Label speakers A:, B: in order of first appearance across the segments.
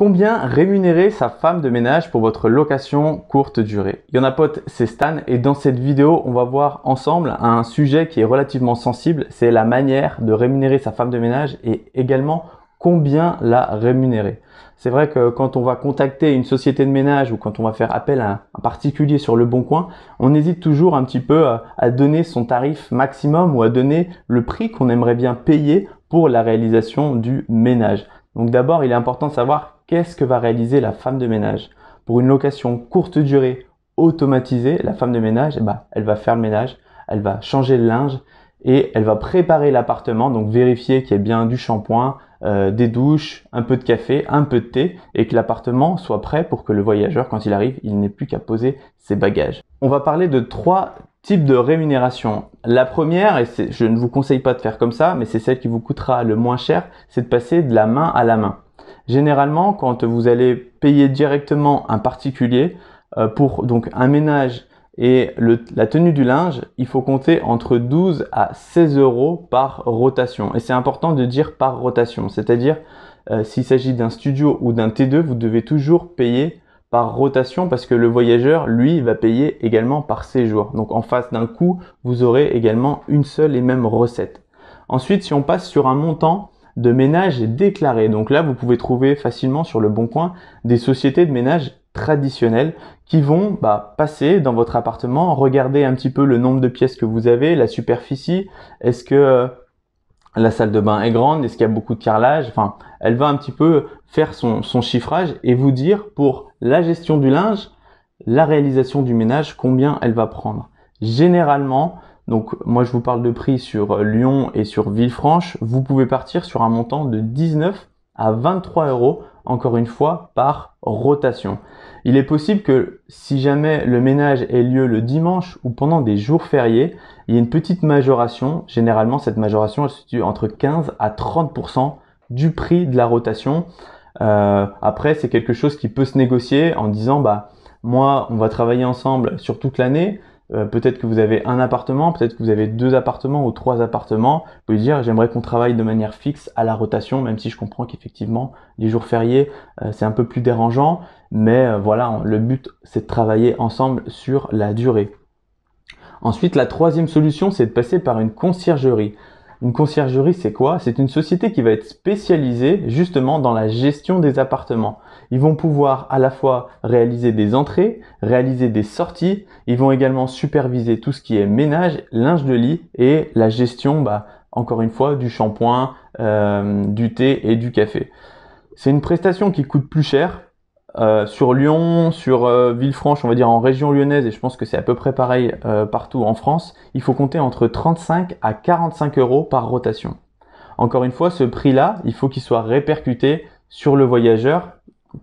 A: Combien rémunérer sa femme de ménage pour votre location courte durée? Pote, c'est Stan et dans cette vidéo, on va voir ensemble un sujet qui est relativement sensible, c'est la manière de rémunérer sa femme de ménage et également combien la rémunérer. C'est vrai que quand on va contacter une société de ménage ou quand on va faire appel à un particulier sur Le Bon Coin, on hésite toujours un petit peu à donner son tarif maximum ou à donner le prix qu'on aimerait bien payer pour la réalisation du ménage. Donc d'abord, il est important de savoir qu'est-ce que va réaliser la femme de ménage. Pour une location courte durée automatisée, la femme de ménage, elle va faire le ménage, elle va changer le linge et elle va préparer l'appartement, donc vérifier qu'il y ait bien du shampoing, des douches, un peu de café, un peu de thé et que l'appartement soit prêt pour que le voyageur, quand il arrive, il n'ait plus qu'à poser ses bagages. On va parler de 3 types de rémunération. La première, et je ne vous conseille pas de faire comme ça, mais c'est celle qui vous coûtera le moins cher, c'est de passer de la main à la main. Généralement, quand vous allez payer directement un particulier pour donc un ménage et la tenue du linge, il faut compter entre 12 à 16 euros par rotation. Et c'est important de dire par rotation, c'est-à-dire s'il s'agit d'un studio ou d'un T2, vous devez toujours payer par rotation parce que le voyageur, lui, va payer également par séjour. Donc en face d'un coût, vous aurez également une seule et même recette. Ensuite, si on passe sur un montant de ménage déclaré, donc là, vous pouvez trouver facilement sur Le Bon Coin des sociétés de ménage traditionnelles qui vont passer dans votre appartement, regarder un petit peu le nombre de pièces que vous avez, la superficie, est-ce que la salle de bain est grande, est-ce qu'il y a beaucoup de carrelage, enfin, elle va un petit peu faire son chiffrage et vous dire pour la gestion du linge, la réalisation du ménage, combien elle va prendre. Généralement, donc moi je vous parle de prix sur Lyon et sur Villefranche, vous pouvez partir sur un montant de 19 à 23 euros, encore une fois, par rotation. Il est possible que si jamais le ménage ait lieu le dimanche ou pendant des jours fériés, il y a une petite majoration. Généralement, cette majoration, elle se situe entre 15 à 30% du prix de la rotation. Après, c'est quelque chose qui peut se négocier en disant, moi, on va travailler ensemble sur toute l'année. Peut-être que vous avez un appartement, peut-être que vous avez 2 appartements ou 3 appartements. Vous pouvez dire, j'aimerais qu'on travaille de manière fixe à la rotation, même si je comprends qu'effectivement, les jours fériés, c'est un peu plus dérangeant. Mais voilà, le but, c'est de travailler ensemble sur la durée. Ensuite, la troisième solution, c'est de passer par une conciergerie. Une conciergerie, c'est quoi? C'est une société qui va être spécialisée justement dans la gestion des appartements. Ils vont pouvoir à la fois réaliser des entrées, réaliser des sorties. Ils vont également superviser tout ce qui est ménage, linge de lit et la gestion, encore une fois, du shampoing, du thé et du café. C'est une prestation qui coûte plus cher. Sur Lyon, sur Villefranche, on va dire en région lyonnaise, et je pense que c'est à peu près pareil partout en France, il faut compter entre 35 à 45 euros par rotation. Encore une fois, ce prix-là, il faut qu'il soit répercuté sur le voyageur.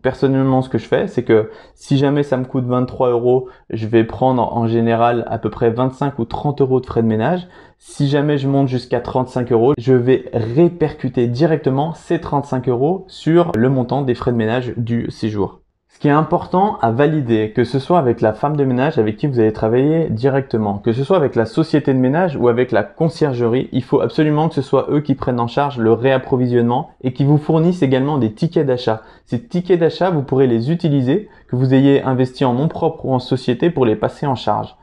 A: Personnellement, ce que je fais, c'est que si jamais ça me coûte 23 euros, je vais prendre en général à peu près 25 ou 30 euros de frais de ménage. Si jamais je monte jusqu'à 35 euros, je vais répercuter directement ces 35 euros sur le montant des frais de ménage du séjour. Ce qui est important à valider, que ce soit avec la femme de ménage avec qui vous allez travailler directement, que ce soit avec la société de ménage ou avec la conciergerie, il faut absolument que ce soit eux qui prennent en charge le réapprovisionnement et qui vous fournissent également des tickets d'achat. Ces tickets d'achat, vous pourrez les utiliser, que vous ayez investi en nom propre ou en société pour les passer en charge.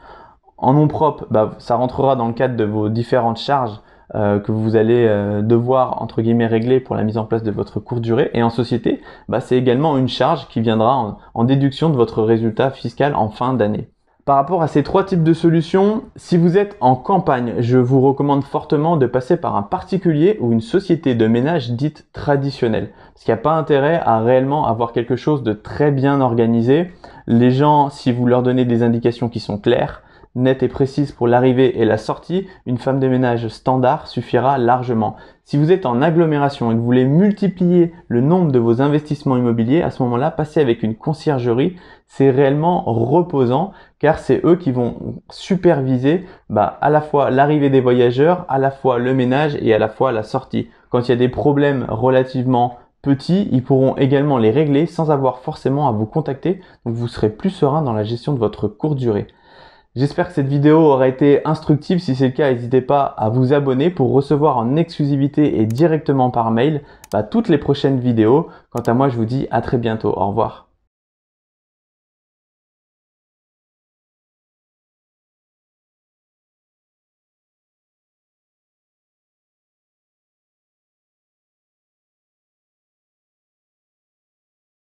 A: En nom propre, ça rentrera dans le cadre de vos différentes charges que vous allez devoir entre guillemets régler pour la mise en place de votre courte durée. Et en société, c'est également une charge qui viendra en déduction de votre résultat fiscal en fin d'année. Par rapport à ces 3 types de solutions, si vous êtes en campagne, je vous recommande fortement de passer par un particulier ou une société de ménage dite traditionnelle. Parce qu'il n'y a pas intérêt à réellement avoir quelque chose de très bien organisé. Les gens, si vous leur donnez des indications qui sont claires, nette et précise pour l'arrivée et la sortie, une femme de ménage standard suffira largement. Si vous êtes en agglomération et que vous voulez multiplier le nombre de vos investissements immobiliers, à ce moment-là, passer avec une conciergerie, c'est réellement reposant car c'est eux qui vont superviser à la fois l'arrivée des voyageurs, à la fois le ménage et à la fois la sortie. Quand il y a des problèmes relativement petits, ils pourront également les régler sans avoir forcément à vous contacter, donc vous serez plus serein dans la gestion de votre courte durée. J'espère que cette vidéo aura été instructive. Si c'est le cas, n'hésitez pas à vous abonner pour recevoir en exclusivité et directement par mail toutes les prochaines vidéos. Quant à moi, je vous dis à très bientôt. Au revoir.